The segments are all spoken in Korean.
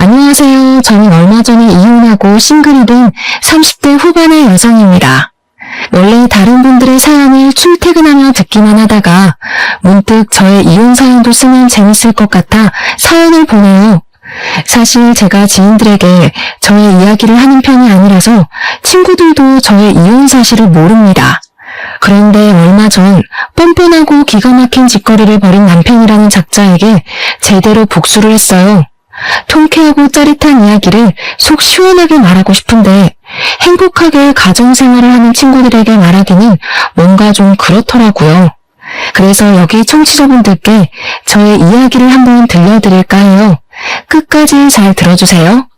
안녕하세요. 저는 얼마 전에 이혼하고 싱글이 된 30대 후반의 여성입니다. 원래 다른 분들의 사연을 출퇴근하며 듣기만 하다가 문득 저의 이혼 사연도 쓰면 재밌을 것 같아 사연을 보내요. 사실 제가 지인들에게 저의 이야기를 하는 편이 아니라서 친구들도 저의 이혼 사실을 모릅니다. 그런데 얼마 전 뻔뻔하고 기가 막힌 짓거리를 벌인 남편이라는 작자에게 제대로 복수를 했어요. 통쾌하고 짜릿한 이야기를 속 시원하게 말하고 싶은데 행복하게 가정생활을 하는 친구들에게 말하기는 뭔가 좀 그렇더라고요. 그래서 여기 청취자분들께 저의 이야기를 한번 들려드릴까 해요. 끝까지 잘 들어주세요.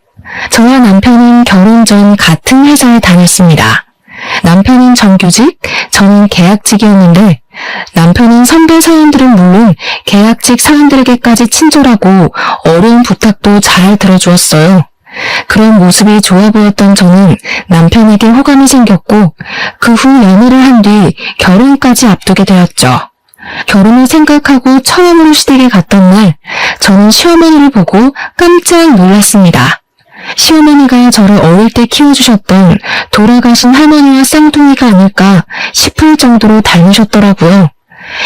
저와 남편은 결혼 전 같은 회사에 다녔습니다. 남편은 정규직, 저는 계약직이었는데 남편은 선배 사원들은 물론 계약직 사원들에게까지 친절하고 어려운 부탁도 잘 들어주었어요. 그런 모습이 좋아 보였던 저는 남편에게 호감이 생겼고 그 후 연애를 한 뒤 결혼까지 앞두게 되었죠. 결혼을 생각하고 처음으로 시댁에 갔던 날 저는 시어머니를 보고 깜짝 놀랐습니다. 시어머니가 저를 어릴 때 키워주셨던 돌아가신 할머니와 쌍둥이가 아닐까 싶을 정도로 닮으셨더라고요.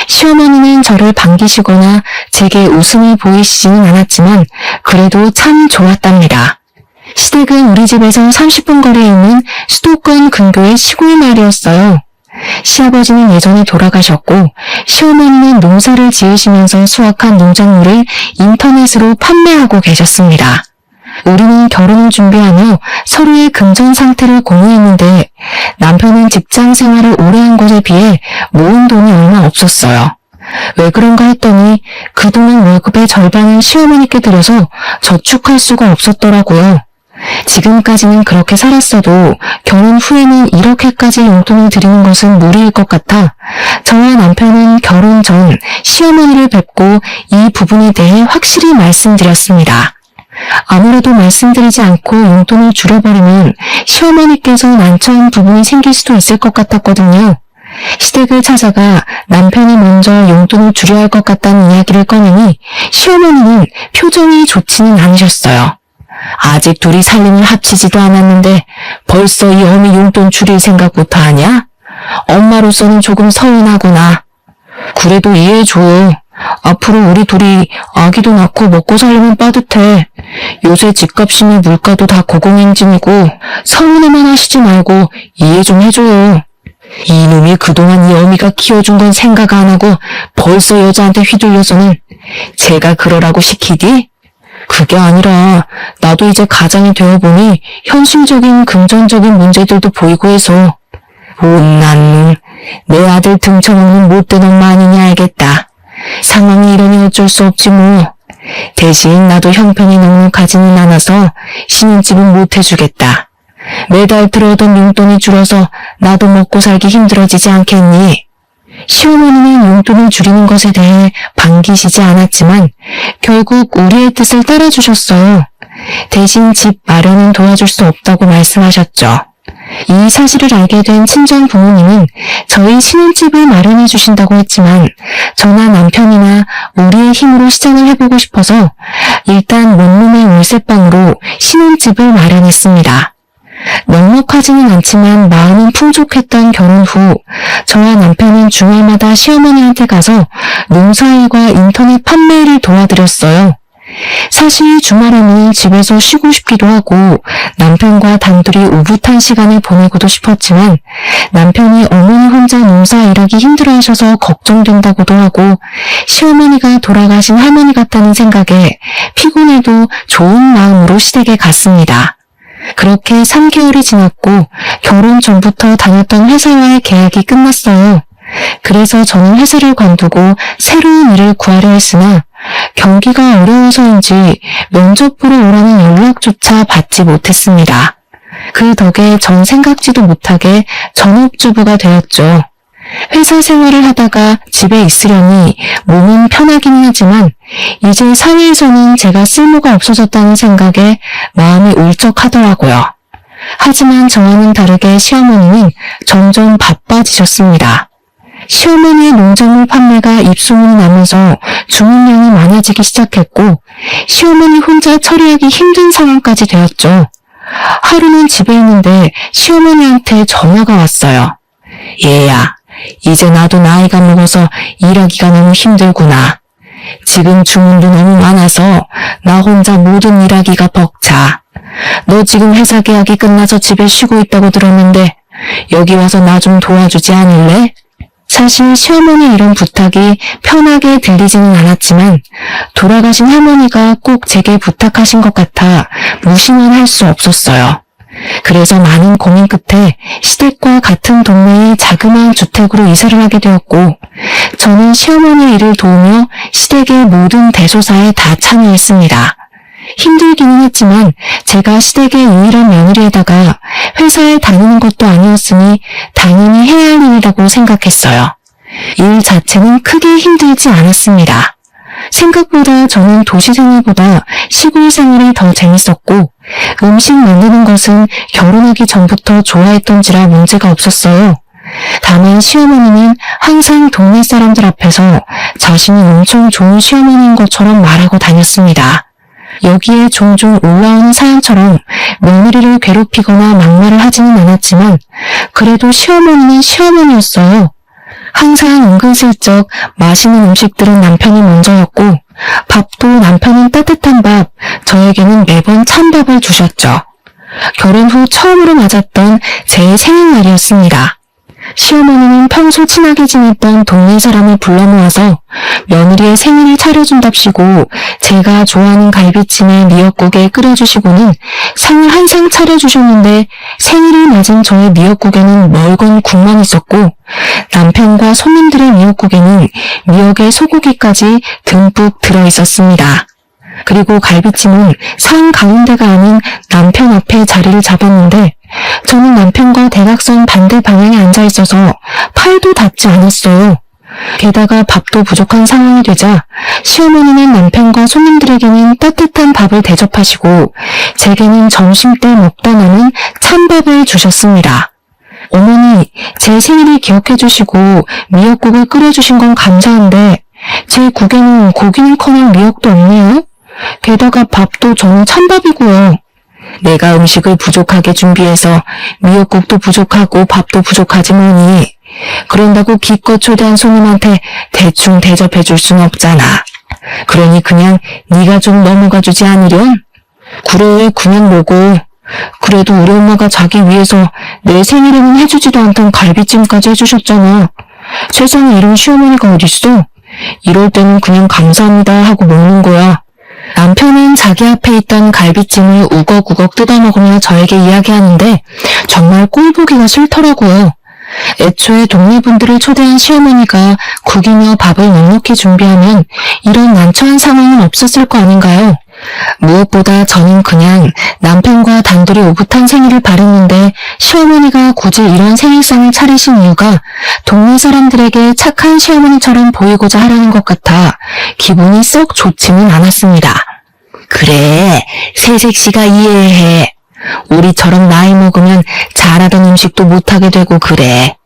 시어머니는 저를 반기시거나 제게 웃음을 보이시지는 않았지만 그래도 참 좋았답니다. 시댁은 우리 집에서 30분 거리에 있는 수도권 근교의 시골 마을이었어요. 시아버지는 예전에 돌아가셨고 시어머니는 농사를 지으시면서 수확한 농작물을 인터넷으로 판매하고 계셨습니다. 우리는 결혼을 준비하며 서로의 금전 상태를 공유했는데 남편은 직장 생활을 오래 한 것에 비해 모은 돈이 얼마 없었어요. 왜 그런가 했더니 그동안 월급의 절반을 시어머니께 드려서 저축할 수가 없었더라고요. 지금까지는 그렇게 살았어도 결혼 후에는 이렇게까지 용돈을 드리는 것은 무리일 것 같아 저와 남편은 결혼 전 시어머니를 뵙고 이 부분에 대해 확실히 말씀드렸습니다. 아무래도 말씀드리지 않고 용돈을 줄여버리면 시어머니께서 난처한 부분이 생길 수도 있을 것 같았거든요. 시댁을 찾아가 남편이 먼저 용돈을 줄여야 할 것 같다는 이야기를 꺼내니 시어머니는 표정이 좋지는 않으셨어요. 아직 둘이 살림을 합치지도 않았는데 벌써 이 어미 용돈 줄일 생각부터 하냐? 엄마로서는 조금 서운하구나. 그래도 이해해줘. 앞으로 우리 둘이 아기도 낳고 먹고 살려면 빠듯해. 요새 집값이며 물가도 다 고공행진이고 서운해만 하시지 말고 이해 좀 해줘요. 이놈이 그동안 이 어미가 키워준 건 생각 안 하고 벌써 여자한테 휘둘려서는 제가 그러라고 시키디? 그게 아니라 나도 이제 가장이 되어보니 현실적인 금전적인 문제들도 보이고 해서 못난 놈, 내 아들 등쳐먹는 못된 엄마 아니냐 알겠다. 상황이 이러니 어쩔 수 없지 뭐. 대신 나도 형편이 넉넉하지는 않아서 신혼집은 못 해주겠다. 매달 들어오던 용돈이 줄어서 나도 먹고 살기 힘들어지지 않겠니? 시어머니는 용돈을 줄이는 것에 대해 반기시지 않았지만 결국 우리의 뜻을 따라주셨어요. 대신 집 마련은 도와줄 수 없다고 말씀하셨죠. 이 사실을 알게 된 친정 부모님은 저희 신혼집을 마련해 주신다고 했지만 저나 남편이나 우리의 힘으로 시작을 해보고 싶어서 일단 원룸의 월세방으로 신혼집을 마련했습니다. 넉넉하지는 않지만 마음은 풍족했던 결혼 후 저와 남편은 주말마다 시어머니한테 가서 농사일과 인터넷 판매를 도와드렸어요. 사실 주말에는 집에서 쉬고 싶기도 하고 남편과 단둘이 오붓한 시간을 보내고도 싶었지만 남편이 어머니 혼자 농사 일하기 힘들어하셔서 걱정된다고도 하고 시어머니가 돌아가신 할머니 같다는 생각에 피곤해도 좋은 마음으로 시댁에 갔습니다. 그렇게 3개월이 지났고 결혼 전부터 다녔던 회사와의 계약이 끝났어요. 그래서 저는 회사를 관두고 새로운 일을 구하려 했으나 경기가 어려워서인지 면접 보러 오라는 연락조차 받지 못했습니다. 그 덕에 전 생각지도 못하게 전업주부가 되었죠. 회사 생활을 하다가 집에 있으려니 몸은 편하긴 하지만 이제 사회에서는 제가 쓸모가 없어졌다는 생각에 마음이 울적하더라고요. 하지만 저와는 다르게 시어머니는 점점 바빠지셨습니다. 시어머니의 농작물 판매가 입소문이 나면서 주문량이 많아지기 시작했고 시어머니 혼자 처리하기 힘든 상황까지 되었죠. 하루는 집에 있는데 시어머니한테 전화가 왔어요. 얘야, 이제 나도 나이가 먹어서 일하기가 너무 힘들구나. 지금 주문도 너무 많아서 나 혼자 모든 일하기가 벅차. 너 지금 회사 계약이 끝나서 집에 쉬고 있다고 들었는데 여기 와서 나 좀 도와주지 않을래? 사실 시어머니 이런 부탁이 편하게 들리지는 않았지만 돌아가신 할머니가 꼭 제게 부탁하신 것 같아 무시는 할 수 없었어요. 그래서 많은 고민 끝에 시댁과 같은 동네의 자그마한 주택으로 이사를 하게 되었고 저는 시어머니의 일을 도우며 시댁의 모든 대소사에 다 참여했습니다. 힘들기는 했지만 제가 시댁의 유일한 며느리에다가 회사에 다니는 것도 아니었으니 당연히 해야 할 일이라고 생각했어요. 일 자체는 크게 힘들지 않았습니다. 생각보다 저는 도시 생활보다 시골 생활이 더 재밌었고 음식 만드는 것은 결혼하기 전부터 좋아했던지라 문제가 없었어요. 다만 시어머니는 항상 동네 사람들 앞에서 자신이 엄청 좋은 시어머니인 것처럼 말하고 다녔습니다. 여기에 종종 올라오는 사연처럼 며느리를 괴롭히거나 막말을 하지는 않았지만 그래도 시어머니는 시어머니였어요. 항상 은근슬쩍 맛있는 음식들은 남편이 먼저였고 밥도 남편은 따뜻한 밥, 저에게는 매번 찬밥을 주셨죠. 결혼 후 처음으로 맞았던 제 생일날이었습니다. 시어머니는 평소 친하게 지냈던 동네 사람을 불러 모아서 며느리의 생일을 차려준답시고 제가 좋아하는 갈비찜에 미역국에 끓여주시고는 상을 한 상 차려주셨는데 생일을 맞은 저의 미역국에는 멀건 국만 있었고 남편과 손님들의 미역국에는 미역에 소고기까지 듬뿍 들어있었습니다. 그리고 갈비찜은 상 가운데가 아닌 남편 앞에 자리를 잡았는데 저는 남편과 대각선 반대 방향에 앉아 있어서 팔도 닿지 않았어요. 게다가 밥도 부족한 상황이 되자 시어머니는 남편과 손님들에게는 따뜻한 밥을 대접하시고 제게는 점심때 먹다 남은 찬밥을 주셨습니다. 어머니, 제 생일을 기억해 주시고 미역국을 끓여주신 건 감사한데 제 국에는 고기는커녕 미역도 없네요. 게다가 밥도 저는 찬밥이고요. 내가 음식을 부족하게 준비해서 미역국도 부족하고 밥도 부족하지 뭐니. 그런다고 기껏 초대한 손님한테 대충 대접해 줄 순 없잖아. 그러니 그냥 네가 좀 넘어가 주지 않으련? 그래, 그냥 먹어. 그래도 우리 엄마가 자기 위해서 내 생일에는 해주지도 않던 갈비찜까지 해주셨잖아. 세상에 이런 시어머니가 어딨어? 이럴 때는 그냥 감사합니다 하고 먹는 거야. 남편은 자기 앞에 있던 갈비찜을 우걱우걱 뜯어먹으며 저에게 이야기하는데 정말 꼴보기가 싫더라고요. 애초에 동네 분들을 초대한 시어머니가 국이며 밥을 넉넉히 준비하면 이런 난처한 상황은 없었을 거 아닌가요? 무엇보다 저는 그냥 남편과 단둘이 오붓한 생일을 바랬는데 시어머니가 굳이 이런 생일상을 차리신 이유가 동네 사람들에게 착한 시어머니처럼 보이고자 하려는 것 같아 기분이 썩 좋지는 않았습니다. 그래, 새색시가 이해해. 우리처럼 나이 먹으면 잘하던 음식도 못하게 되고 그래.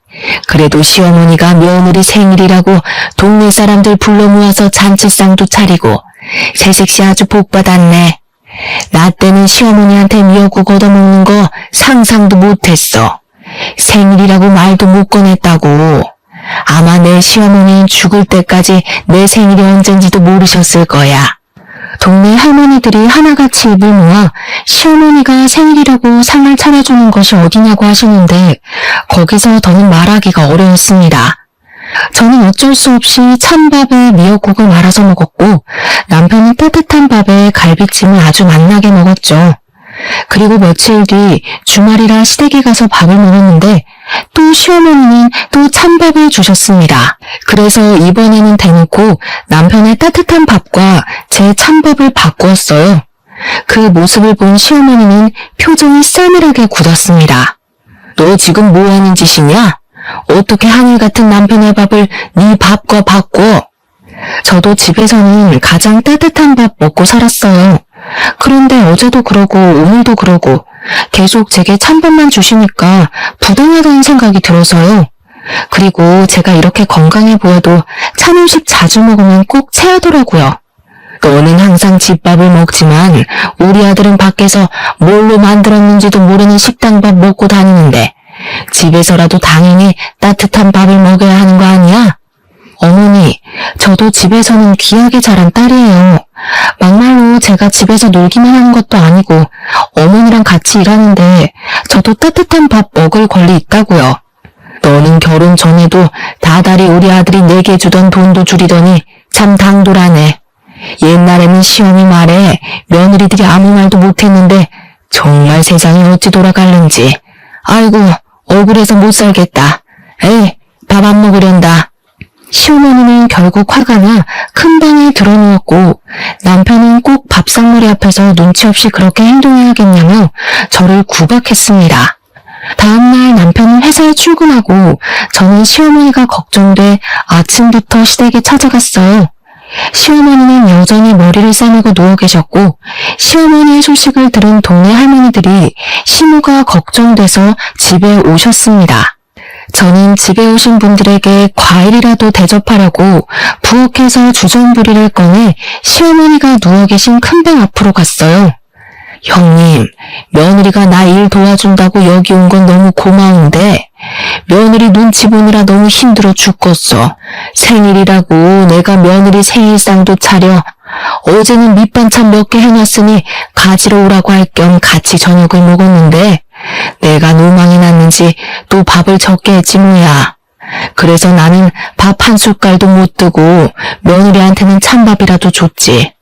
그래도 시어머니가 며느리 생일이라고 동네 사람들 불러 모아서 잔치상도 차리고 새색시 아주 복받았네. 나 때는 시어머니한테 미역국 얻어먹는 거 상상도 못했어. 생일이라고 말도 못 꺼냈다고. 아마 내 시어머니는 죽을 때까지 내 생일이 언젠지도 모르셨을 거야. 동네 할머니들이 하나같이 입을 모아 시어머니가 생일이라고 상을 차려주는 것이 어디냐고 하시는데 거기서 더는 말하기가 어려웠습니다. 저는 어쩔 수 없이 찬밥에 미역국을 말아서 먹었고 남편은 따뜻한 밥에 갈비찜을 아주 맛나게 먹었죠. 그리고 며칠 뒤 주말이라 시댁에 가서 밥을 먹었는데 또 시어머니는 또 찬밥을 주셨습니다. 그래서 이번에는 대놓고 남편의 따뜻한 밥과 제 찬밥을 바꾸었어요. 그 모습을 본 시어머니는 표정이 싸늘하게 굳었습니다. 너 지금 뭐 하는 짓이냐? 어떻게 하늘 같은 남편의 밥을 네 밥과 바꿔? 저도 집에서는 가장 따뜻한 밥 먹고 살았어요. 그런데 어제도 그러고 오늘도 그러고 계속 제게 찬밥만 주시니까 부당하다는 생각이 들어서요. 그리고 제가 이렇게 건강해 보여도 찬 음식 자주 먹으면 꼭 체하더라고요. 너는 항상 집밥을 먹지만 우리 아들은 밖에서 뭘로 만들었는지도 모르는 식당밥 먹고 다니는데 집에서라도 당연히 따뜻한 밥을 먹여야 하는 거 아니야? 어머니, 저도 집에서는 귀하게 자란 딸이에요. 막말로 제가 집에서 놀기만 하는 것도 아니고 어머니랑 같이 일하는데 저도 따뜻한 밥 먹을 권리 있다고요. 너는 결혼 전에도 다달이 우리 아들이 내게 주던 돈도 줄이더니 참 당돌하네. 옛날에는 시어미 말에 며느리들이 아무 말도 못했는데 정말 세상이 어찌 돌아갈는지. 아이고, 억울해서 못 살겠다. 에이, 밥 안 먹으련다. 시어머니는 결국 화가 나 큰 방에 들어누웠고 남편은 꼭 밥상머리 앞에서 눈치 없이 그렇게 행동해야겠냐며 저를 구박했습니다. 다음날 남편은 회사에 출근하고 저는 시어머니가 걱정돼 아침부터 시댁에 찾아갔어요. 시어머니는 여전히 머리를 싸매고 누워 계셨고 시어머니의 소식을 들은 동네 할머니들이 시모가 걱정돼서 집에 오셨습니다. 저는 집에 오신 분들에게 과일이라도 대접하려고 부엌에서 주전부리를 꺼내 시어머니가 누워 계신 큰 방 앞으로 갔어요. 형님, 며느리가 나 일 도와준다고 여기 온 건 너무 고마운데 며느리 눈치 보느라 너무 힘들어 죽겠어. 생일이라고 내가 며느리 생일상도 차려 어제는 밑반찬 몇 개 해놨으니 가지러 오라고 할 겸 같이 저녁을 먹었는데 내가 노망이 났는지 또 밥을 적게 했지 뭐야. 그래서 나는 밥 한 숟갈도 못 뜨고 며느리한테는 찬밥이라도 줬지.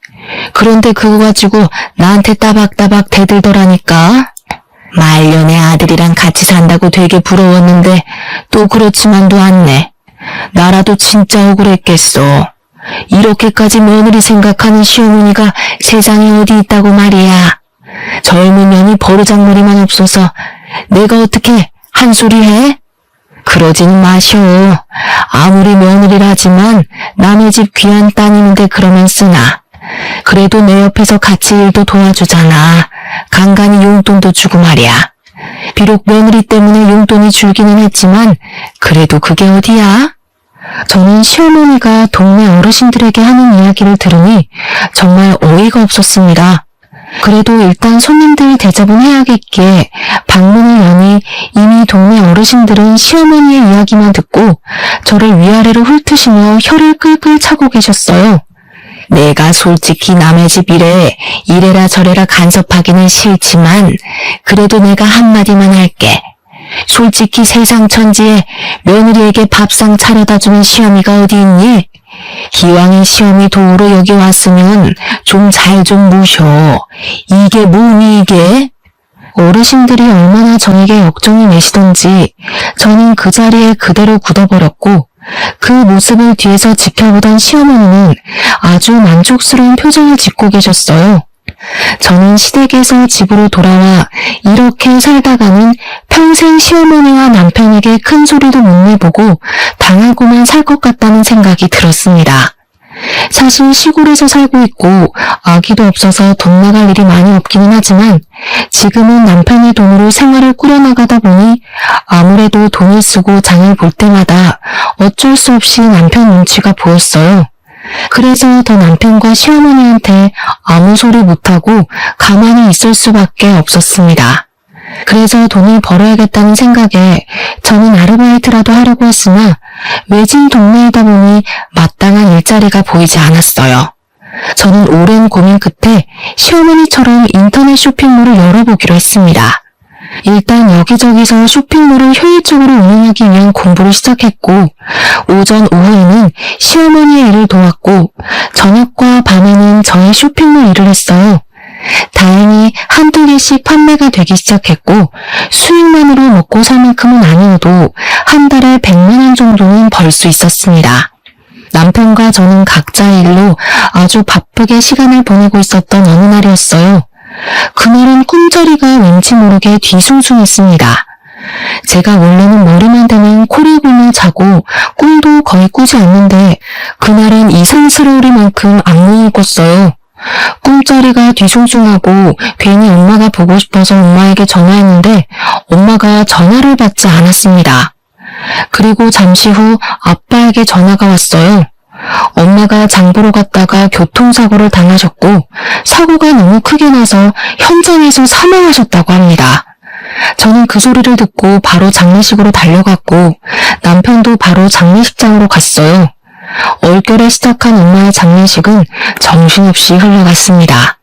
그런데 그거 가지고 나한테 따박따박 대들더라니까. 말년에 아들이랑 같이 산다고 되게 부러웠는데 또 그렇지만도 않네. 나라도 진짜 억울했겠어. 이렇게까지 며느리 생각하는 시어머니가 세상에 어디 있다고 말이야. 젊은 년이 버르장머리만 없어서 내가 어떻게 한 소리 해? 그러지는 마셔. 아무리 며느리라지만 남의 집 귀한 따님인데 그러면 쓰나. 그래도 내 옆에서 같이 일도 도와주잖아. 간간히 용돈도 주고 말이야. 비록 며느리 때문에 용돈이 줄기는 했지만 그래도 그게 어디야? 저는 시어머니가 동네 어르신들에게 하는 이야기를 들으니 정말 어이가 없었습니다. 그래도 일단 손님들 대접은 해야겠기에 방문을 여니 이미 동네 어르신들은 시어머니의 이야기만 듣고 저를 위아래로 훑으시며 혀를 끌끌 차고 계셨어요. 내가 솔직히 남의 집 일에 이래라 저래라 간섭하기는 싫지만 그래도 내가 한마디만 할게. 솔직히 세상 천지에 며느리에게 밥상 차려다 주는 시어미가 어디 있니? 기왕에 시어미 도우러 여기 왔으면 좀 잘 좀 모셔. 이게 뭐니 이게? 어르신들이 얼마나 저에게 역정을 내시던지 저는 그 자리에 그대로 굳어버렸고 그 모습을 뒤에서 지켜보던 시어머니는 아주 만족스러운 표정을 짓고 계셨어요. 저는 시댁에서 집으로 돌아와 이렇게 살다가는 평생 시어머니와 남편에게 큰 소리도 못 내보고 당하고만 살 것 같다는 생각이 들었습니다. 사실 시골에서 살고 있고 아기도 없어서 돈 나갈 일이 많이 없기는 하지만 지금은 남편의 돈으로 생활을 꾸려나가다 보니 아무래도 돈을 쓰고 장을 볼 때마다 어쩔 수 없이 남편 눈치가 보였어요. 그래서 더 남편과 시어머니한테 아무 소리 못하고 가만히 있을 수밖에 없었습니다. 그래서 돈을 벌어야겠다는 생각에 저는 아르바이트라도 하려고 했으나 외진 동네이다 보니 마땅한 일자리가 보이지 않았어요. 저는 오랜 고민 끝에 시어머니처럼 인터넷 쇼핑몰을 열어보기로 했습니다. 일단 여기저기서 쇼핑몰을 효율적으로 운영하기 위한 공부를 시작했고 오전 오후에는 시어머니의 일을 도왔고 저녁과 밤에는 저의 쇼핑몰 일을 했어요. 다행히 한두 개씩 판매가 되기 시작했고 수익만으로 먹고 살 만큼은 아니어도 한 달에 100만 원 정도는 벌 수 있었습니다. 남편과 저는 각자의 일로 아주 바쁘게 시간을 보내고 있었던 어느 날이었어요. 그날은 꿈자리가 왠지 모르게 뒤숭숭했습니다. 제가 원래는 머리만 대면 코를 골며 자고 꿈도 거의 꾸지 않는데 그날은 이상스러우리만큼 악몽을 꿨어요. 꿈자리가 뒤숭숭하고 괜히 엄마가 보고 싶어서 엄마에게 전화했는데 엄마가 전화를 받지 않았습니다. 그리고 잠시 후 아빠에게 전화가 왔어요. 엄마가 장 보러 갔다가 교통사고를 당하셨고 사고가 너무 크게 나서 현장에서 사망하셨다고 합니다. 저는 그 소리를 듣고 바로 장례식으로 달려갔고 남편도 바로 장례식장으로 갔어요. 얼결에 시작한 엄마의 장례식은 정신없이 흘러갔습니다.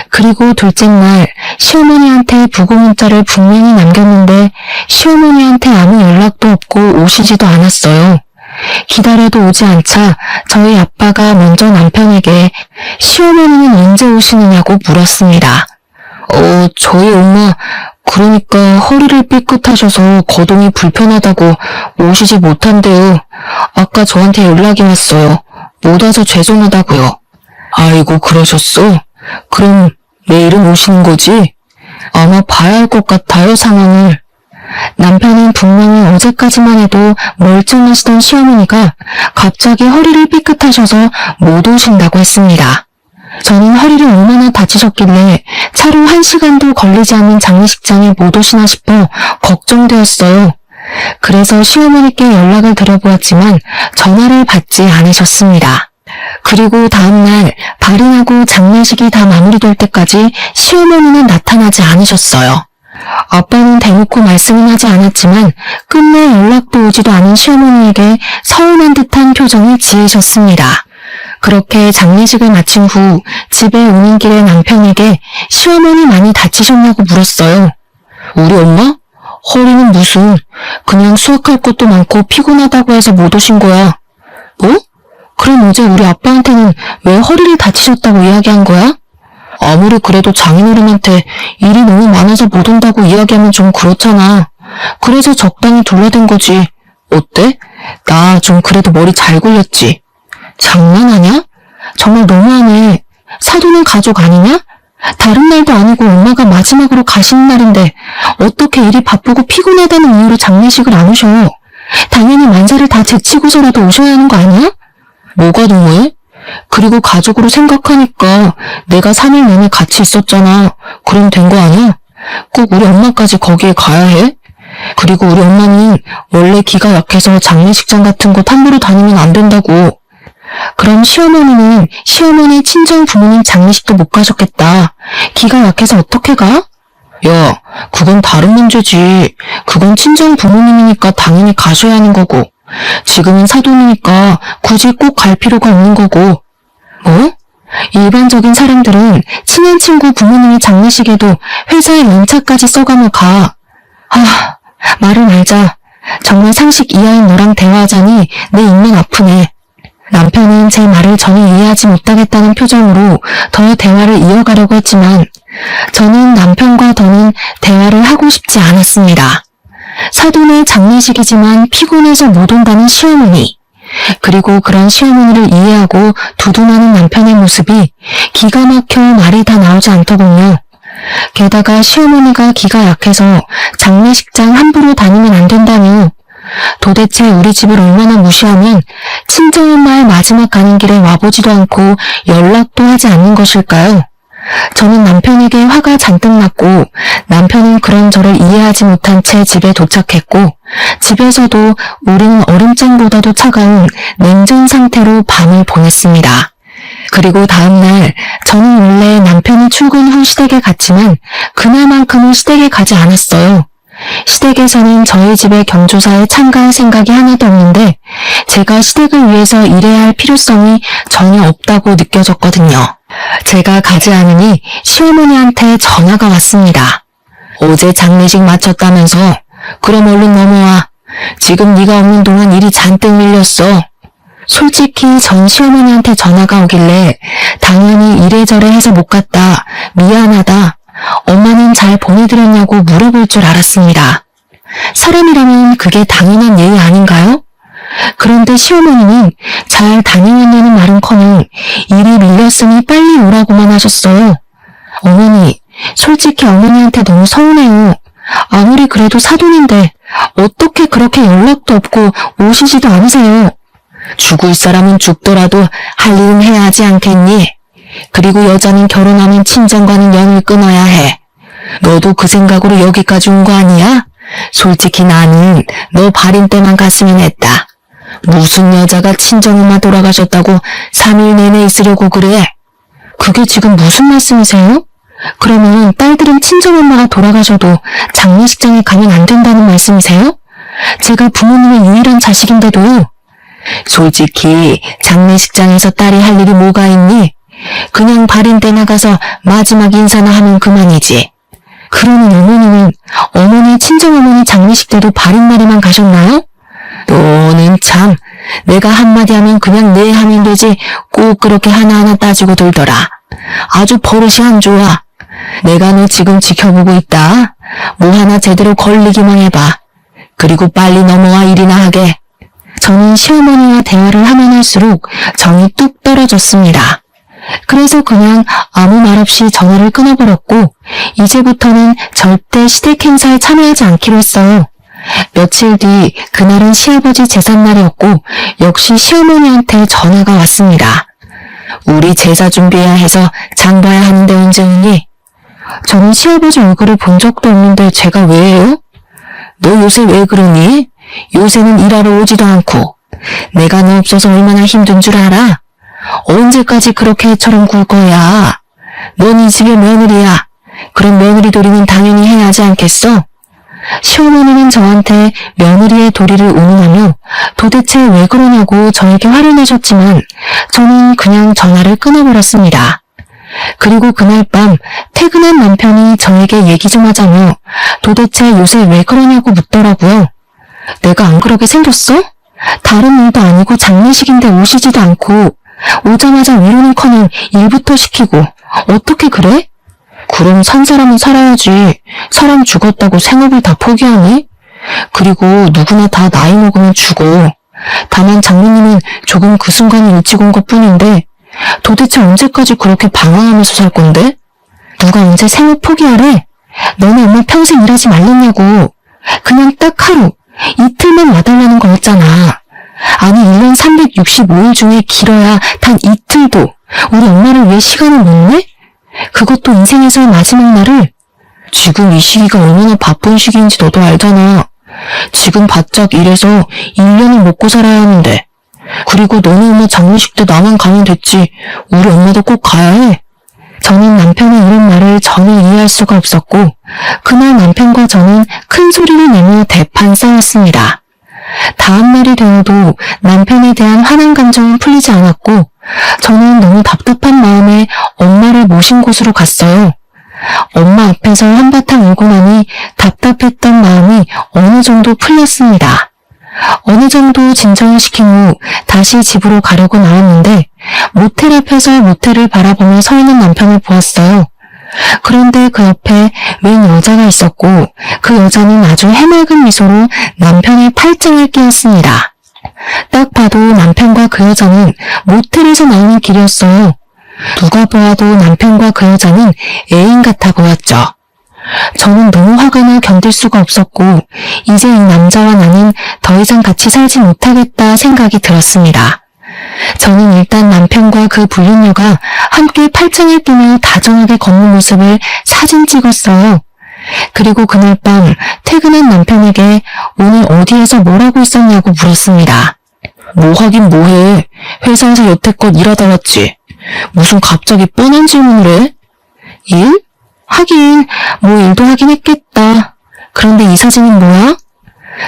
그리고 둘째 날 시어머니한테 부고 문자를 분명히 남겼는데 시어머니한테 아무 연락도 없고 오시지도 않았어요. 기다려도 오지 않자 저희 아빠가 먼저 남편에게 시어머니는 언제 오시느냐고 물었습니다. 저희 엄마 그러니까 허리를 삐끗하셔서 거동이 불편하다고 오시지 못한대요. 아까 저한테 연락이 왔어요. 못 와서 죄송하다고요. 아이고 그러셨어? 그럼 내일은 오시는 거지? 아마 봐야 할 것 같아요, 상황을. 남편은 분명히 어제까지만 해도 멀쩡하시던 시어머니가 갑자기 허리를 삐끗하셔서 못 오신다고 했습니다. 저는 허리를 얼마나 다치셨길래 차로 1시간도 걸리지 않는 장례식장에 못 오시나 싶어 걱정되었어요. 그래서 시어머니께 연락을 드려보았지만 전화를 받지 않으셨습니다. 그리고 다음날 발인하고 장례식이 다 마무리될 때까지 시어머니는 나타나지 않으셨어요. 아빠는 대놓고 말씀은 하지 않았지만 끝내 연락도 오지도 않은 시어머니에게 서운한 듯한 표정을 지으셨습니다. 그렇게 장례식을 마친 후 집에 오는 길에 남편에게 시어머니 많이 다치셨냐고 물었어요. 우리 엄마? 허리는 무슨, 그냥 수학할 것도 많고 피곤하다고 해서 못 오신 거야. 뭐? 그럼 어제 우리 아빠한테는 왜 허리를 다치셨다고 이야기한 거야? 아무리 그래도 장인어른한테 일이 너무 많아서 못 온다고 이야기하면 좀 그렇잖아. 그래서 적당히 둘러댄 거지. 어때? 나 좀 그래도 머리 잘 굴렸지. 장난하냐? 정말 너무하네. 사돈은 가족 아니냐? 다른 날도 아니고 엄마가 마지막으로 가시는 날인데 어떻게 일이 바쁘고 피곤하다는 이유로 장례식을 안 오셔? 당연히 만사를 다 제치고서라도 오셔야 하는 거 아니야? 뭐가 너무해? 그리고 가족으로 생각하니까 내가 3일 내내 같이 있었잖아. 그럼 된 거 아니야? 꼭 우리 엄마까지 거기에 가야 해? 그리고 우리 엄마는 원래 기가 약해서 장례식장 같은 곳 함부로 다니면 안 된다고. 그럼 시어머니는 시어머니 친정 부모님 장례식도 못 가셨겠다. 기가 약해서 어떻게 가? 야, 그건 다른 문제지. 그건 친정 부모님이니까 당연히 가셔야 하는 거고. 지금은 사돈이니까 굳이 꼭 갈 필요가 없는 거고. 뭐? 일반적인 사람들은 친한 친구 부모님의 장례식에도 회사에 연차까지 써가며 가. 말을 말자. 정말 상식 이하인 너랑 대화하자니 내 입만 아프네. 남편은 제 말을 전혀 이해하지 못하겠다는 표정으로 더 대화를 이어가려고 했지만 저는 남편과 더는 대화를 하고 싶지 않았습니다. 사돈의 장례식이지만 피곤해서 못 온다는 시어머니, 그리고 그런 시어머니를 이해하고 두둔하는 남편의 모습이 기가 막혀 말이 다 나오지 않더군요. 게다가 시어머니가 기가 약해서 장례식장 함부로 다니면 안 된다며 도대체 우리 집을 얼마나 무시하면 친정엄마의 마지막 가는 길에 와보지도 않고 연락도 하지 않는 것일까요? 저는 남편에게 화가 잔뜩 났고 남편은 그런 저를 이해하지 못한 채 집에 도착했고 집에서도 우리는 얼음장보다도 차가운 냉전 상태로 밤을 보냈습니다. 그리고 다음날 저는 원래 남편이 출근 후 시댁에 갔지만 그날만큼은 시댁에 가지 않았어요. 시댁에서는 저희 집의 경조사에 참가할 생각이 하나도 없는데 제가 시댁을 위해서 일해야 할 필요성이 전혀 없다고 느껴졌거든요. 제가 가지 않으니 시어머니한테 전화가 왔습니다. 어제 장례식 마쳤다면서? 그럼 얼른 넘어와. 지금 네가 없는 동안 일이 잔뜩 밀렸어. 솔직히 전 시어머니한테 전화가 오길래 당연히 이래저래 해서 못 갔다. 미안하다. 엄마는 잘 보내드렸냐고 물어볼 줄 알았습니다. 사람이라면 그게 당연한 예의 아닌가요? 그런데 시어머니는 잘 다녀왔냐는 말은커녕 일이 밀렸으니 빨리 오라고만 하셨어요. 어머니, 솔직히 어머니한테 너무 서운해요. 아무리 그래도 사돈인데 어떻게 그렇게 연락도 없고 오시지도 않으세요. 죽을 사람은 죽더라도 할 일은 해야 하지 않겠니? 그리고 여자는 결혼하면 친정과는 연을 끊어야 해. 너도 그 생각으로 여기까지 온 거 아니야? 솔직히 나는 너 발인 때만 갔으면 했다. 무슨 여자가 친정엄마 돌아가셨다고 3일 내내 있으려고 그래? 그게 지금 무슨 말씀이세요? 그러면 딸들은 친정엄마가 돌아가셔도 장례식장에 가면 안 된다는 말씀이세요? 제가 부모님의 유일한 자식인데도요. 솔직히 장례식장에서 딸이 할 일이 뭐가 있니? 그냥 발인 때 나가서 마지막 인사나 하면 그만이지. 그러는 어머니는 어머니 친정어머니 장례식 때도 발인날에만 가셨나요? 너는 참 내가 한마디 하면 그냥 네 하면 되지 꼭 그렇게 하나하나 따지고 들더라. 아주 버릇이 안 좋아. 내가 너 지금 지켜보고 있다. 뭐 하나 제대로 걸리기만 해봐. 그리고 빨리 넘어와 일이나 하게. 저는 시어머니와 대화를 하면 할수록 정이 뚝 떨어졌습니다. 그래서 그냥 아무 말 없이 전화를 끊어버렸고 이제부터는 절대 시댁 행사에 참여하지 않기로 했어요. 며칠 뒤 그날은 시아버지 제삿날이었고 역시 시어머니한테 전화가 왔습니다. 우리 제사 준비해야 해서 장 봐야 하는데 언제 오니? 저는 시아버지 얼굴을 본 적도 없는데 제가 왜 해요? 너 요새 왜 그러니? 요새는 일하러 오지도 않고 내가 너 없어서 얼마나 힘든 줄 알아? 언제까지 그렇게 애처럼 굴 거야? 넌 이 집의 며느리야. 그럼 며느리 도리는 당연히 해야 하지 않겠어? 시어머니는 저한테 며느리의 도리를 운운하며 도대체 왜 그러냐고 저에게 화를 내셨지만 저는 그냥 전화를 끊어버렸습니다. 그리고 그날 밤 퇴근한 남편이 저에게 얘기 좀 하자며 도대체 요새 왜 그러냐고 묻더라고요. 내가 안 그러게 생겼어? 다른 일도 아니고 장례식인데 오시지도 않고 오자마자 위로는커녕 일부터 시키고 어떻게 그래? 그럼 산 사람은 살아야지. 사람 죽었다고 생업을 다 포기하니? 그리고 누구나 다 나이 먹으면 죽어. 다만 장모님은 조금 그 순간이 일찍 온 것뿐인데 도대체 언제까지 그렇게 방황하면서 살 건데? 누가 언제 생업 포기하래? 너네 엄마 평생 일하지 말랬냐고. 그냥 딱 하루, 이틀만 와달라는 거였잖아. 아니 1년 365일 중에 길어야 단 이틀도 우리 엄마를 위해 시간을 못 내? 그것도 인생에서의 마지막 날을. 지금 이 시기가 얼마나 바쁜 시기인지 너도 알잖아. 지금 바짝 일해서 1년을 먹고 살아야 하는데. 그리고 너네 엄마 장례식 때 나만 가면 됐지. 우리 엄마도 꼭 가야 해. 저는 남편의 이런 말을 전혀 이해할 수가 없었고 그날 남편과 저는 큰 소리를 내며 대판 싸웠습니다. 다음 날이 되어도 남편에 대한 화난 감정은 풀리지 않았고 저는 너무 답답한 마음에 엄마를 모신 곳으로 갔어요. 엄마 앞에서 한바탕 울고 나니 답답했던 마음이 어느 정도 풀렸습니다. 어느 정도 진정을 시킨 후 다시 집으로 가려고 나왔는데 모텔 앞에서 모텔을 바라보며 서 있는 남편을 보았어요. 그런데 그 옆에 웬 여자가 있었고 그 여자는 아주 해맑은 미소로 남편의 팔짱을 끼웠습니다. 딱 봐도 남편과 그 여자는 모텔에서 나오는 길이었어요. 누가 보아도 남편과 그 여자는 애인 같아 보였죠. 저는 너무 화가 나 견딜 수가 없었고 이제 이 남자와 나는 더 이상 같이 살지 못하겠다 생각이 들었습니다. 저는 일단 남편과 그 불륜녀가 함께 팔짱을 끼며 다정하게 걷는 모습을 사진 찍었어요. 그리고 그날 밤 퇴근한 남편에게 오늘 어디에서 뭘 하고 있었냐고 물었습니다. 뭐 하긴 뭐해. 회사에서 여태껏 일하다 왔지. 무슨 갑자기 뻔한 질문을 해? 일? 하긴 뭐 일도 하긴 했겠다. 그런데 이 사진은 뭐야?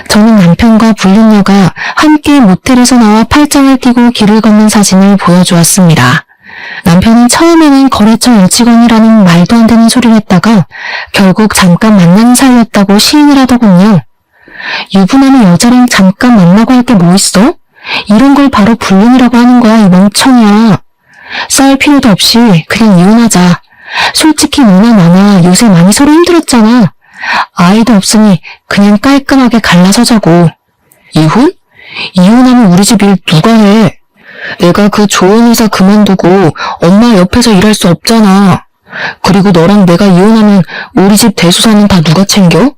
저는 남편과 불륜녀가 함께 모텔에서 나와 팔짱을 끼고 길을 걷는 사진을 보여주었습니다. 남편은 처음에는 거래처 여직원이라는 말도 안 되는 소리를 했다가 결국 잠깐 만나는 사이였다고 시인을 하더군요. 유부남의 여자랑 잠깐 만나고 할 게 뭐 있어? 이런 걸 바로 불륜이라고 하는 거야, 이 멍청이야. 싸울 필요도 없이 그냥 이혼하자. 솔직히 너나 나나 요새 많이 서로 힘들었잖아. 아이도 없으니 그냥 깔끔하게 갈라서자고. 이혼? 이혼하면 우리 집 일 누가 해? 내가 그 좋은 회사 그만두고 엄마 옆에서 일할 수 없잖아. 그리고 너랑 내가 이혼하면 우리 집 대소사는 다 누가 챙겨?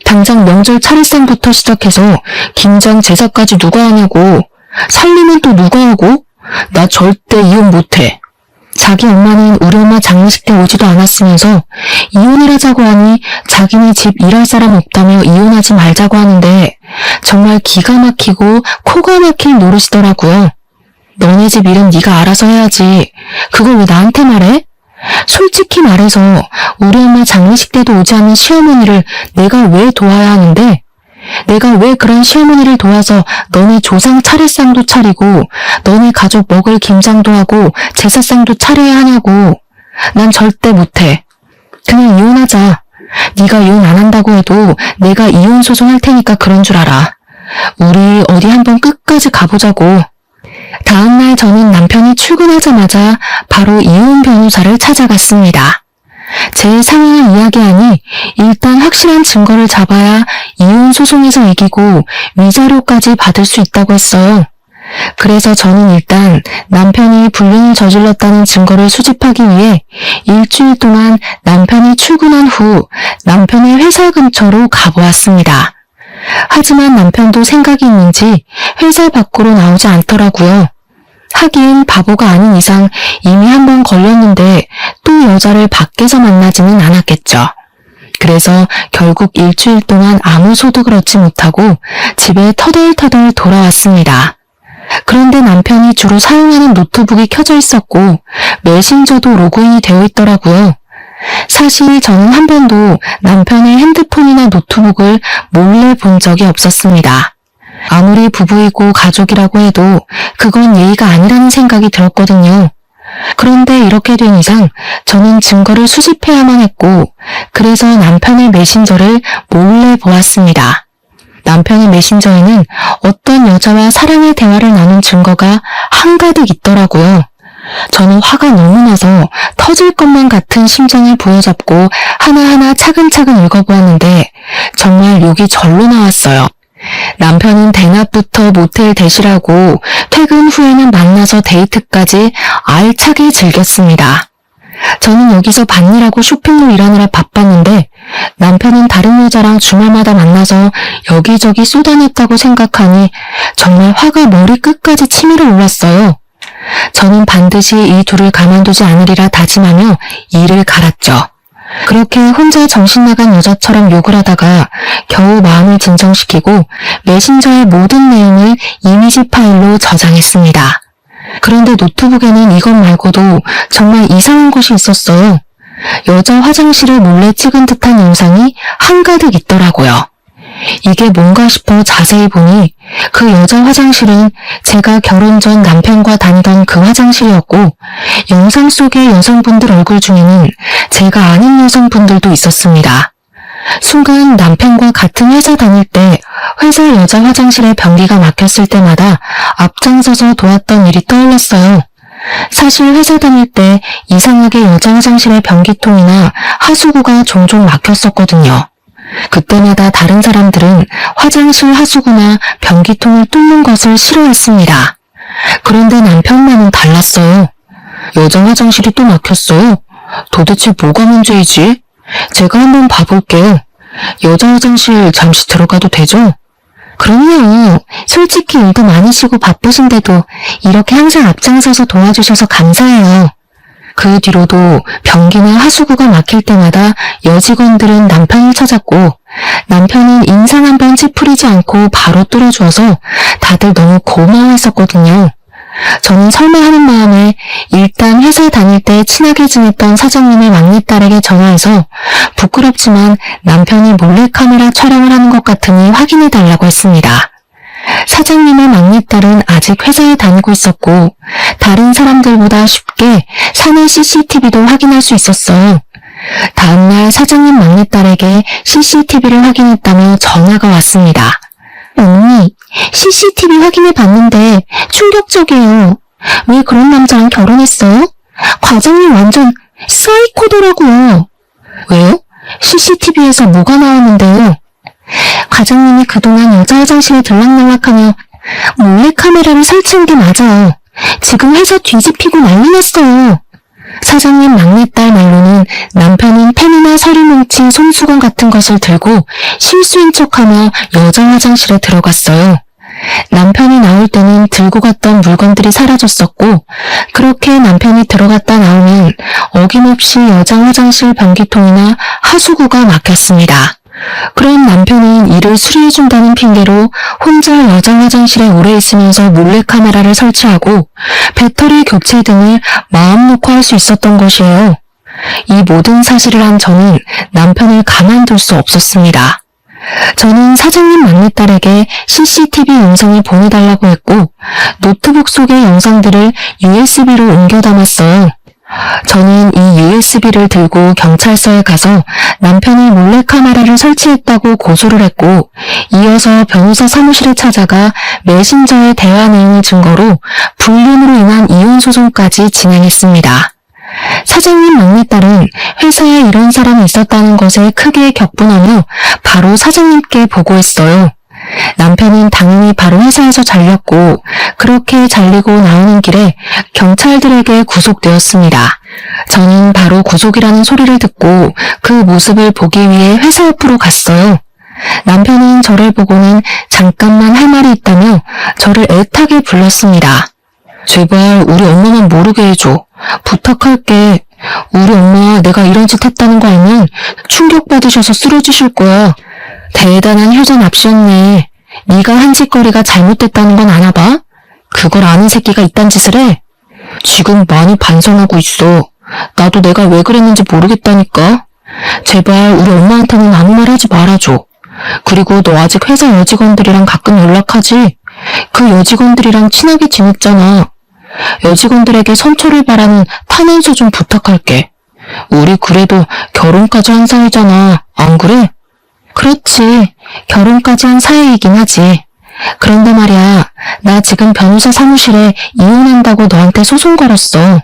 당장 명절 차례상부터 시작해서 김장 제사까지 누가 하냐고. 살림은 또 누가 하고? 나 절대 이혼 못해. 자기 엄마는 우리 엄마 장례식 때 오지도 않았으면서 이혼을 하자고 하니 자기네 집 일할 사람 없다며 이혼하지 말자고 하는데 정말 기가 막히고 코가 막힐 노릇이더라고요. 너네 집 일은 네가 알아서 해야지. 그걸 왜 나한테 말해? 솔직히 말해서 우리 엄마 장례식 때도 오지 않는 시어머니를 내가 왜 도와야 하는데? 내가 왜 그런 시어머니를 도와서 너네 조상 차례상도 차리고 너네 가족 먹을 김장도 하고 제사상도 차려야 하냐고. 난 절대 못해. 그냥 이혼하자. 네가 이혼 안 한다고 해도 내가 이혼 소송할 테니까 그런 줄 알아. 우리 어디 한번 끝까지 가보자고. 다음날 저는 남편이 출근하자마자 바로 이혼 변호사를 찾아갔습니다. 제 상황을 이야기하니 일단 확실한 증거를 잡아야 이혼 소송에서 이기고 위자료까지 받을 수 있다고 했어요. 그래서 저는 일단 남편이 불륜을 저질렀다는 증거를 수집하기 위해 일주일 동안 남편이 출근한 후 남편의 회사 근처로 가보았습니다. 하지만 남편도 생각이 있는지 회사 밖으로 나오지 않더라고요. 하긴 바보가 아닌 이상 이미 한 번 걸렸는데 또 여자를 밖에서 만나지는 않았겠죠. 그래서 결국 일주일 동안 아무 소득을 얻지 못하고 집에 터덜터덜 돌아왔습니다. 그런데 남편이 주로 사용하는 노트북이 켜져 있었고 메신저도 로그인이 되어 있더라고요. 사실 저는 한 번도 남편의 핸드폰이나 노트북을 몰래 본 적이 없었습니다. 아무리 부부이고 가족이라고 해도 그건 예의가 아니라는 생각이 들었거든요. 그런데 이렇게 된 이상 저는 증거를 수집해야만 했고 그래서 남편의 메신저를 몰래 보았습니다. 남편의 메신저에는 어떤 여자와 사랑의 대화를 나눈 증거가 한가득 있더라고요. 저는 화가 너무 나서 터질 것만 같은 심정을 부여잡고 하나하나 차근차근 읽어보았는데 정말 욕이 절로 나왔어요. 남편은 대낮부터 모텔 대실하고 퇴근 후에는 만나서 데이트까지 알차게 즐겼습니다. 저는 여기서 밭일하고 쇼핑몰 일하느라 바빴는데 남편은 다른 여자랑 주말마다 만나서 여기저기 쏟아냈다고 생각하니 정말 화가 머리 끝까지 치밀어 올랐어요. 저는 반드시 이 둘을 가만두지 않으리라 다짐하며 일을 갈았죠. 그렇게 혼자 정신나간 여자처럼 욕을 하다가 겨우 마음을 진정시키고 메신저의 모든 내용을 이미지 파일로 저장했습니다. 그런데 노트북에는 이것 말고도 정말 이상한 것이 있었어요. 여자 화장실을 몰래 찍은 듯한 영상이 한가득 있더라고요. 이게 뭔가 싶어 자세히 보니 그 여자 화장실은 제가 결혼 전 남편과 다니던 그 화장실이었고 영상 속의 여성분들 얼굴 중에는 제가 아는 여성분들도 있었습니다. 순간 남편과 같은 회사 다닐 때 회사 여자 화장실에 변기가 막혔을 때마다 앞장서서 도왔던 일이 떠올랐어요. 사실 회사 다닐 때 이상하게 여자 화장실의 변기통이나 하수구가 종종 막혔었거든요. 그때마다 다른 사람들은 화장실 하수구나 변기통을 뚫는 것을 싫어했습니다. 그런데 남편만은 달랐어요. 여자 화장실이 또 막혔어요. 도대체 뭐가 문제이지? 제가 한번 봐볼게요. 여자 화장실 잠시 들어가도 되죠? 그럼요. 솔직히 일도 많으시고 바쁘신데도 이렇게 항상 앞장서서 도와주셔서 감사해요. 그 뒤로도 변기나 하수구가 막힐 때마다 여직원들은 남편을 찾았고 남편은 인상 한번 찌푸리지 않고 바로 뚫어주어서 다들 너무 고마워했었거든요. 저는 설마 하는 마음에 일단 회사 다닐 때 친하게 지냈던 사장님의 막내딸에게 전화해서 부끄럽지만 남편이 몰래카메라 촬영을 하는 것 같으니 확인해달라고 했습니다. 사장님의 막내딸은 아직 회사에 다니고 있었고 다른 사람들보다 쉽게 사내 CCTV도 확인할 수 있었어요. 다음날 사장님 막내딸에게 CCTV를 확인했다며 전화가 왔습니다. 언니, CCTV 확인해봤는데 충격적이에요. 왜 그런 남자랑 결혼했어요? 과장님 완전 사이코더라고요. 왜요? CCTV에서 뭐가 나왔는데요? 과장님이 그동안 여자 화장실에 들락날락하며 몰래카메라를 설치한 게 맞아요. 지금 회사 뒤집히고 난리 났어요. 사장님 막내딸 말로는 남편은 펜이나 서류 뭉친 손수건 같은 것을 들고 실수인 척하며 여자 화장실에 들어갔어요. 남편이 나올 때는 들고 갔던 물건들이 사라졌었고, 그렇게 남편이 들어갔다 나오면 어김없이 여장 화장실 변기통이나 하수구가 막혔습니다. 그럼 남편은 이를 수리해준다는 핑계로 혼자 여장 화장실에 오래 있으면서 몰래카메라를 설치하고 배터리 교체 등을 마음 놓고 할 수 있었던 것이에요. 이 모든 사실을 한 저는 남편을 가만둘 수 없었습니다. 저는 사장님 막내딸에게 CCTV 영상을 보내달라고 했고 노트북 속의 영상들을 USB로 옮겨 담았어요. 저는 이 USB를 들고 경찰서에 가서 남편이 몰래카메라를 설치했다고 고소를 했고 이어서 변호사 사무실에 찾아가 메신저의 대화 내용을 증거로 불륜으로 인한 이혼 소송까지 진행했습니다. 사장님 막내딸은 회사에 이런 사람이 있었다는 것에 크게 격분하며 바로 사장님께 보고했어요. 남편은 당연히 바로 회사에서 잘렸고 그렇게 잘리고 나오는 길에 경찰들에게 구속되었습니다. 저는 바로 구속이라는 소리를 듣고 그 모습을 보기 위해 회사 옆으로 갔어요. 남편은 저를 보고는 잠깐만 할 말이 있다며 저를 애타게 불렀습니다. 제발 우리 엄마만 모르게 해줘. 부탁할게. 우리 엄마 내가 이런 짓 했다는 거 알면 충격받으셔서 쓰러지실 거야. 대단한 효자 납시였네. 네가 한 짓거리가 잘못됐다는 건 아나 봐? 그걸 아는 새끼가 이딴 짓을 해? 지금 많이 반성하고 있어. 나도 내가 왜 그랬는지 모르겠다니까. 제발 우리 엄마한테는 아무 말 하지 말아줘. 그리고 너 아직 회사 여직원들이랑 가끔 연락하지? 그 여직원들이랑 친하게 지냈잖아. 여직원들에게 선처를 바라는 탄원서 좀 부탁할게. 우리 그래도 결혼까지 한 사이잖아. 안 그래? 그렇지. 결혼까지 한 사이이긴 하지. 그런데 말이야, 나 지금 변호사 사무실에 이혼한다고 너한테 소송 걸었어.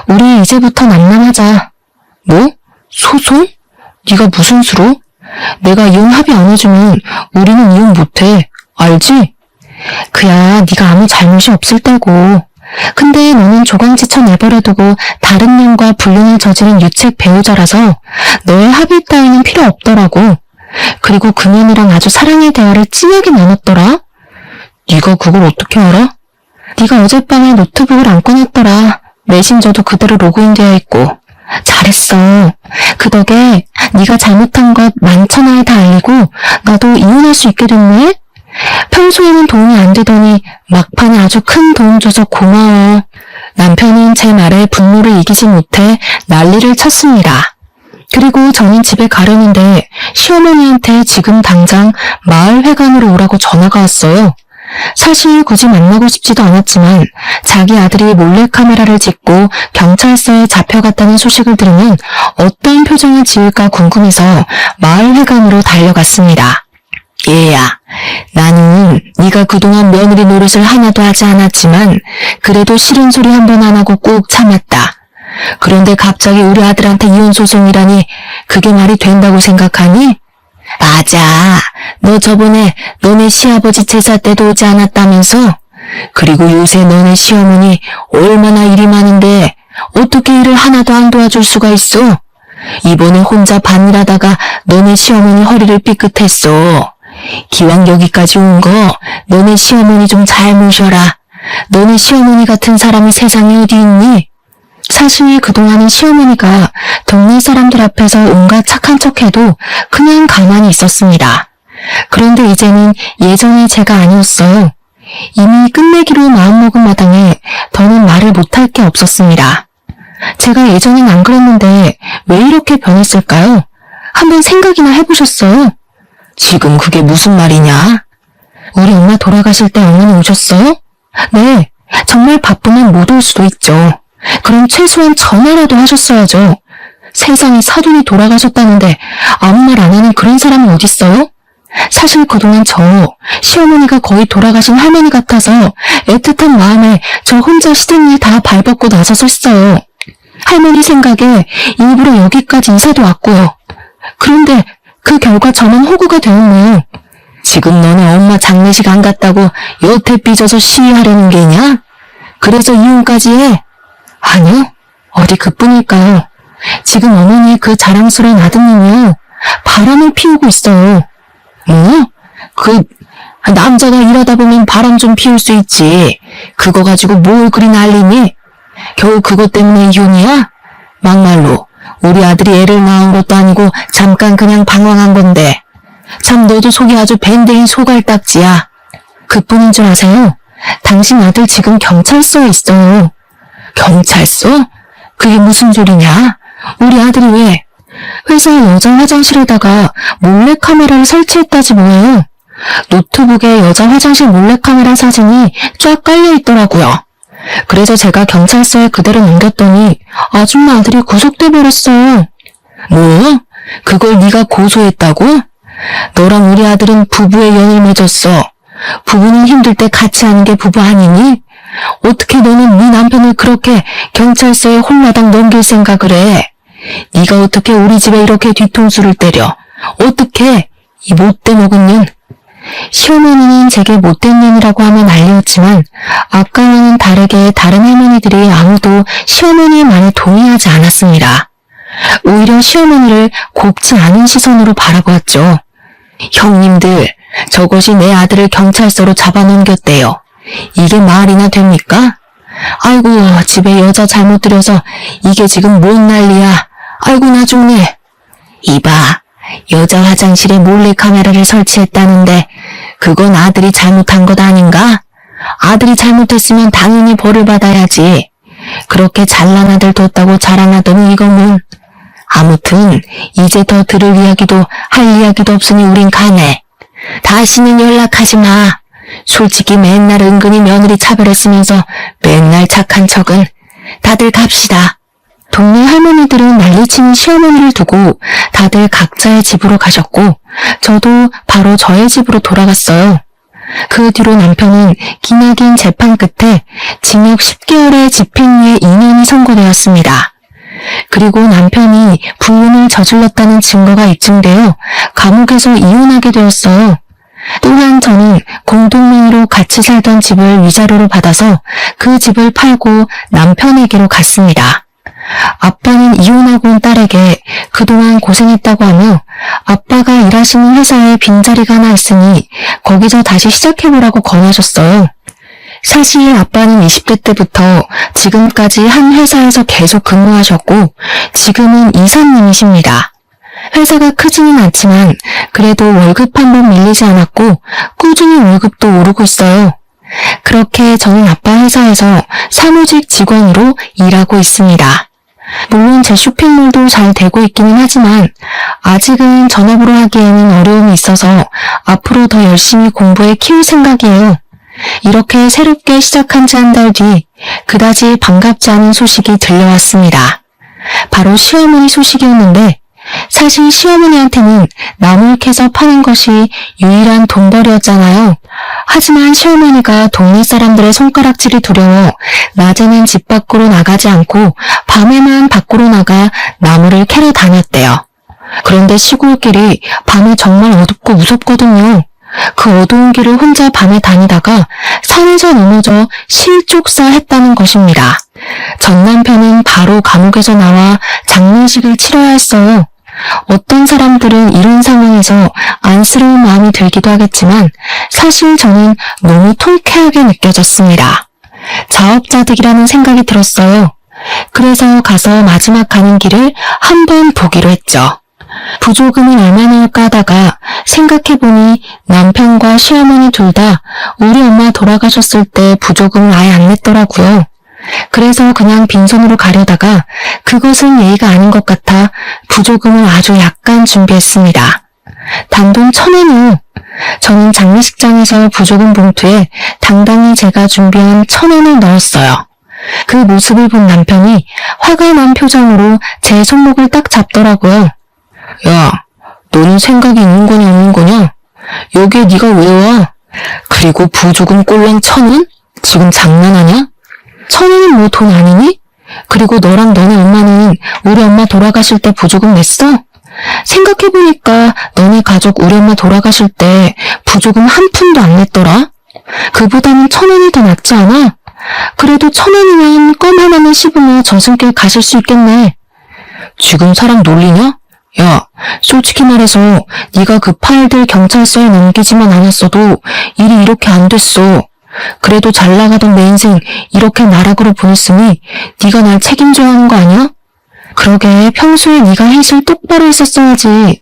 우리 이제부터 남남하자. 뭐? 소송? 네가 무슨 수로? 내가 이혼 합의 안 해주면 우리는 이혼 못해. 알지? 그야 네가 아무 잘못이 없을 때고. 근데 너는 조강지처 내버려두고 다른 년과 불륜을 저지른 유책 배우자라서 너의 합의 따위는 필요 없더라고. 그리고 그 년이랑 아주 사랑의 대화를 진하게 나눴더라. 네가 그걸 어떻게 알아? 네가 어젯밤에 노트북을 안 꺼냈더라. 메신저도 그대로 로그인되어 있고. 잘했어. 그 덕에 네가 잘못한 것 만천하에 다 알리고 나도 이혼할 수 있게 됐네. 평소에는 도움이 안 되더니 막판에 아주 큰 도움 줘서 고마워. 남편은 제 말에 분노를 이기지 못해 난리를 쳤습니다. 그리고 저는 집에 가려는데 시어머니한테 지금 당장 마을 회관으로 오라고 전화가 왔어요. 사실 굳이 만나고 싶지도 않았지만 자기 아들이 몰래카메라를 찍고 경찰서에 잡혀갔다는 소식을 들으면 어떤 표정을 지을까 궁금해서 마을 회관으로 달려갔습니다. 얘야, 나는 네가 그동안 며느리 노릇을 하나도 하지 않았지만 그래도 싫은 소리 한 번 안 하고 꾹 참았다. 그런데 갑자기 우리 아들한테 이혼 소송이라니 그게 말이 된다고 생각하니? 맞아. 너 저번에 너네 시아버지 제사 때도 오지 않았다면서? 그리고 요새 너네 시어머니 얼마나 일이 많은데 어떻게 일을 하나도 안 도와줄 수가 있어? 이번에 혼자 반일하다가 너네 시어머니 허리를 삐끗했어. 기왕 여기까지 온 거 너네 시어머니 좀 잘 모셔라. 너네 시어머니 같은 사람이 세상에 어디 있니? 사실 그동안은 시어머니가 동네 사람들 앞에서 온갖 착한 척해도 그냥 가만히 있었습니다. 그런데 이제는 예전의 제가 아니었어요. 이미 끝내기로 마음먹은 마당에 더는 말을 못할 게 없었습니다. 제가 예전엔 안 그랬는데 왜 이렇게 변했을까요? 한번 생각이나 해보셨어요? 지금 그게 무슨 말이냐? 우리 엄마 돌아가실 때 어머니 오셨어요? 네, 정말 바쁘면 못 올 수도 있죠. 그럼 최소한 전화라도 하셨어야죠. 세상에 사돈이 돌아가셨다는데 아무 말 안 하는 그런 사람이 어딨어요? 사실 그동안 저 시어머니가 거의 돌아가신 할머니 같아서 애틋한 마음에 저 혼자 시댁일 다 발벗고 나섰었어요. 할머니 생각에 일부러 여기까지 이사도 왔고요. 그런데 그 결과 저만 호구가 되었네요. 지금 너네 엄마 장례식 안 갔다고 여태 삐져서 시위하려는 게냐? 그래서 이혼까지 해? 아니요. 어디 그뿐일까요? 지금 어머니의 그 자랑스러운 아드님이요. 바람을 피우고 있어요. 뭐? 남자가 일하다 보면 바람 좀 피울 수 있지. 그거 가지고 뭘 그리 난리니? 겨우 그것 때문에 이혼이야? 막말로 우리 아들이 애를 낳은 것도 아니고 잠깐 그냥 방황한 건데. 참 너도 속이 아주 밴드인 소갈딱지야. 그뿐인 줄 아세요? 당신 아들 지금 경찰서에 있어요. 경찰서? 그게 무슨 소리냐? 우리 아들이 왜? 회사 여자 화장실에다가 몰래카메라를 설치했다지 뭐예요. 노트북에 여자 화장실 몰래카메라 사진이 쫙 깔려있더라고요. 그래서 제가 경찰서에 그대로 넘겼더니 아줌마 아들이 구속돼 버렸어요. 뭐? 그걸 네가 고소했다고? 너랑 우리 아들은 부부의 연을 맺었어. 부부는 힘들 때 같이 하는 게 부부 아니니? 어떻게 너는 네 남편을 그렇게 경찰서에 홀라당 넘길 생각을 해? 네가 어떻게 우리 집에 이렇게 뒤통수를 때려? 어떻게? 이 못돼 먹은 년. 시어머니는 제게 못된 년이라고 하면 난리였지만 아까와는 다르게 다른 할머니들이 아무도 시어머니의 말에 동의하지 않았습니다. 오히려 시어머니를 곱지 않은 시선으로 바라보았죠. 형님들, 저것이 내 아들을 경찰서로 잡아넘겼대요. 이게 말이나 됩니까? 아이고, 집에 여자 잘못 들여서 이게 지금 뭔 난리야. 아이고, 나 죽네. 이봐, 여자 화장실에 몰래카메라를 설치했다는데 그건 아들이 잘못한 것 아닌가? 아들이 잘못했으면 당연히 벌을 받아야지. 그렇게 잘난 아들 뒀다고 자랑하더니 이건 아무튼 이제 더 들을 이야기도 할 이야기도 없으니 우린 가네. 다시는 연락하지 마. 솔직히 맨날 은근히 며느리 차별했으면서 맨날 착한 척은. 다들 갑시다. 동네 할머니들은 난리치는 시어머니를 두고 다들 각자의 집으로 가셨고 저도 바로 저의 집으로 돌아갔어요. 그 뒤로 남편은 기나긴 재판 끝에 징역 10개월의 집행유예 2년이 선고되었습니다. 그리고 남편이 불륜을 저질렀다는 증거가 입증되어 감옥에서 이혼하게 되었어요. 또한 저는 공동명의로 같이 살던 집을 위자료로 받아서 그 집을 팔고 남편에게로 갔습니다. 아빠는 이혼하고 온 딸에게 그동안 고생했다고 하며 아빠가 일하시는 회사에 빈자리가 하나 있으니 거기서 다시 시작해보라고 권하셨어요. 사실 아빠는 20대 때부터 지금까지 한 회사에서 계속 근무하셨고 지금은 이사님이십니다. 회사가 크지는 않지만 그래도 월급 한 번 밀리지 않았고 꾸준히 월급도 오르고 있어요. 그렇게 저는 아빠 회사에서 사무직 직원으로 일하고 있습니다. 물론 제 쇼핑몰도 잘 되고 있기는 하지만 아직은 전업으로 하기에는 어려움이 있어서 앞으로 더 열심히 공부해 키울 생각이에요. 이렇게 새롭게 시작한 지 한 달 뒤 그다지 반갑지 않은 소식이 들려왔습니다. 바로 시어머니 소식이었는데 사실 시어머니한테는 나물 캐서 파는 것이 유일한 돈벌이였잖아요. 하지만 시어머니가 동네 사람들의 손가락질이 두려워 낮에는 집 밖으로 나가지 않고 밤에만 밖으로 나가 나무를 캐러 다녔대요. 그런데 시골길이 밤에 정말 어둡고 무섭거든요. 그 어두운 길을 혼자 밤에 다니다가 산에서 넘어져 실족사했다는 것입니다. 전 남편은 바로 감옥에서 나와 장례식을 치러야 했어요. 어떤 사람들은 이런 상황에서 안쓰러운 마음이 들기도 하겠지만 사실 저는 너무 통쾌하게 느껴졌습니다. 자업자득이라는 생각이 들었어요. 그래서 가서 마지막 가는 길을 한번 보기로 했죠. 부조금은 얼마나 할까 하다가 생각해보니 남편과 시어머니 둘 다 우리 엄마 돌아가셨을 때 부조금을 아예 안 냈더라고요. 그래서 그냥 빈손으로 가려다가 그것은 예의가 아닌 것 같아 부조금을 아주 약간 준비했습니다. 단돈 1,000원이요. 저는 장례식장에서 부조금 봉투에 당당히 제가 준비한 1,000원을 넣었어요. 그 모습을 본 남편이 화가 난 표정으로 제 손목을 딱 잡더라고요. 야, 너는 생각이 있는 거냐 없는 거냐? 여기에 네가 왜 와? 그리고 부조금 꼴랑 1,000원? 지금 장난하냐? 1,000원은 뭐 돈 아니니? 그리고 너랑 너네 엄마는 우리 엄마 돌아가실 때 부조금 냈어? 생각해보니까 너네 가족 우리 엄마 돌아가실 때 부조금 한 푼도 안 냈더라? 그보다는 1,000원이 더 낫지 않아? 그래도 1,000원이면 껌 하나만 씹으며 저승길 가실 수 있겠네. 지금 사람 놀리냐? 야, 솔직히 말해서 네가 그 파일들 경찰서에 넘기지만 않았어도 일이 이렇게 안 됐어. 그래도 잘 나가던 내 인생 이렇게 나락으로 보냈으니 네가 날 책임져야 하는 거 아니야? 그러게 평소에 네가 해실 똑바로 했었어야지.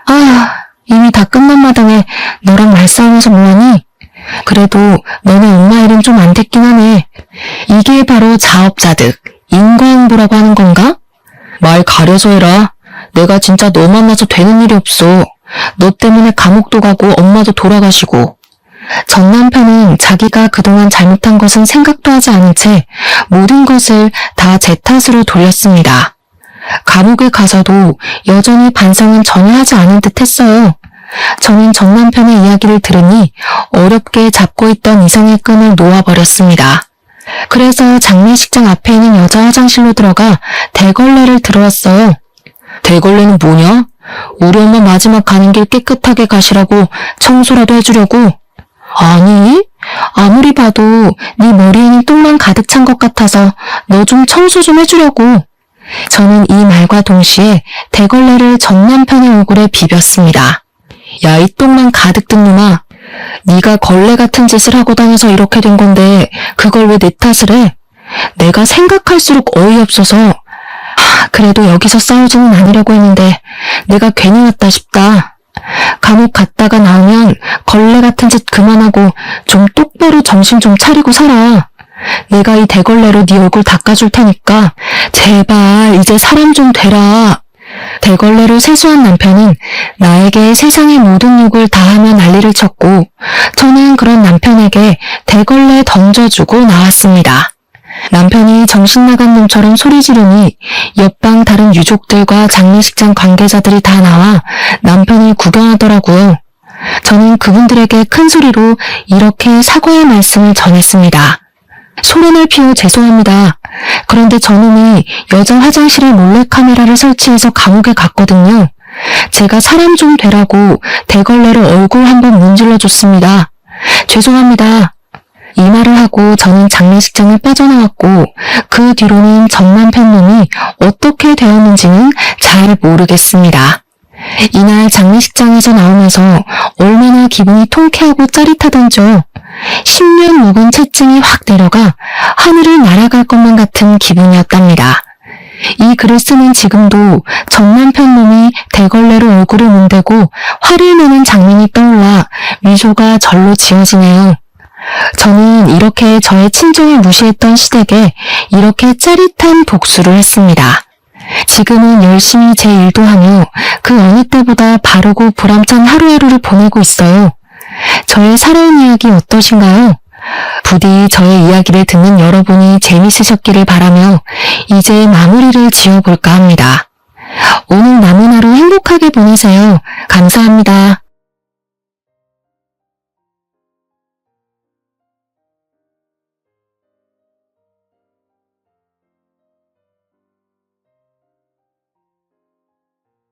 아, 이미 다 끝난 마당에 너랑 말싸움해서 뭐하니? 그래도 너네 엄마 일은 좀 안 됐긴 하네. 이게 바로 자업자득, 인과응보라고 하는 건가? 말 가려서 해라. 내가 진짜 너 만나서 되는 일이 없어. 너 때문에 감옥도 가고 엄마도 돌아가시고. 전 남편은 자기가 그동안 잘못한 것은 생각도 하지 않은 채 모든 것을 다 제 탓으로 돌렸습니다. 감옥에 가서도 여전히 반성은 전혀 하지 않은 듯 했어요. 저는 전 남편의 이야기를 들으니 어렵게 잡고 있던 이성의 끈을 놓아버렸습니다. 그래서 장례식장 앞에 있는 여자 화장실로 들어가 대걸레를 들어왔어요. 대걸레는 뭐냐? 우리 엄마 마지막 가는 길 깨끗하게 가시라고 청소라도 해주려고? 아니, 아무리 봐도 네 머리에는 똥만 가득 찬 것 같아서 너 좀 청소 좀 해주려고. 저는 이 말과 동시에 대걸레를 전 남편의 얼굴에 비볐습니다. 야, 이 똥만 가득 든 놈아. 네가 걸레 같은 짓을 하고 다녀서 이렇게 된 건데 그걸 왜 내 탓을 해? 내가 생각할수록 어이없어서 그래도 여기서 싸우지는 않으려고 했는데 내가 괜히 왔다 싶다. 감옥 갔다가 나오면 걸레 같은 짓 그만하고 좀 똑바로 정신 좀 차리고 살아. 내가 이 대걸레로 네 얼굴 닦아줄 테니까 제발 이제 사람 좀 되라. 대걸레로 세수한 남편은 나에게 세상의 모든 욕을 다하며 난리를 쳤고 저는 그런 남편에게 대걸레 던져주고 나왔습니다. 남편이 정신 나간 놈처럼 소리 지르니 옆방 다른 유족들과 장례식장 관계자들이 다 나와 남편을 구경하더라고요. 저는 그분들에게 큰 소리로 이렇게 사과의 말씀을 전했습니다. 소란을 피워 죄송합니다. 그런데 저놈이 여자 화장실에 몰래카메라를 설치해서 감옥에 갔거든요. 제가 사람 좀 되라고 대걸레로 얼굴 한번 문질러줬습니다. 죄송합니다. 이 말을 하고 저는 장례식장을 빠져나왔고 그 뒤로는 전 남편 놈이 어떻게 되었는지는 잘 모르겠습니다. 이날 장례식장에서 나오면서 얼마나 기분이 통쾌하고 짜릿하던지요. 10년 묵은 채증이 확 내려가 하늘을 날아갈 것만 같은 기분이었답니다. 이 글을 쓰는 지금도 전 남편 놈이 대걸레로 얼굴을 문대고 화를 내는 장면이 떠올라 미소가 절로 지어지네요. 저는 이렇게 저의 친정을 무시했던 시댁에 이렇게 짜릿한 복수를 했습니다. 지금은 열심히 제 일도 하며 그 어느 때보다 바르고 보람찬 하루하루를 보내고 있어요. 저의 살아온 이야기 어떠신가요? 부디 저의 이야기를 듣는 여러분이 재밌으셨기를 바라며 이제 마무리를 지어볼까 합니다. 오늘 남은 하루 행복하게 보내세요. 감사합니다.